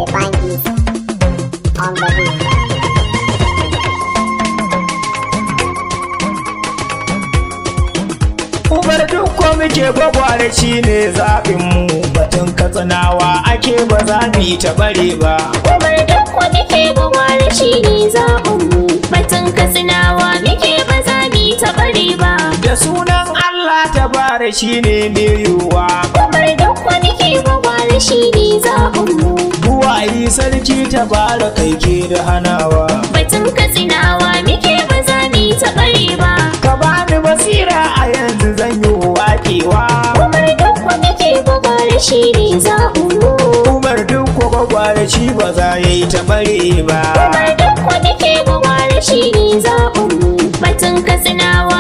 Bangis on the beat. Umar duk muke gwagware shi ne zaɓinmu, batun katsinawa ake ba za mu yi ta bare ba. Umar duk muke gwagware shi ne zaɓinmu, batun katsinawa muke ba za mu yi ta bare ba. Da sunan Allah ta bare shi ne mai yiwuwa. Umar duk muke gwagware shi ne zaɓinmu, Buwayi sarki ta bara kai ke da hanawa. batun katsinawa muke ba za mu yi ta bare ba. Ka bani basira a yanzu zan yi waƙewa. Umar duk muke gwagware shi ne zaɓinmu, Umar duk gwagware shi ba za ya yi ta bare ba. Umar duk muke gwagware shi ne zaɓinmu, batun katsinawa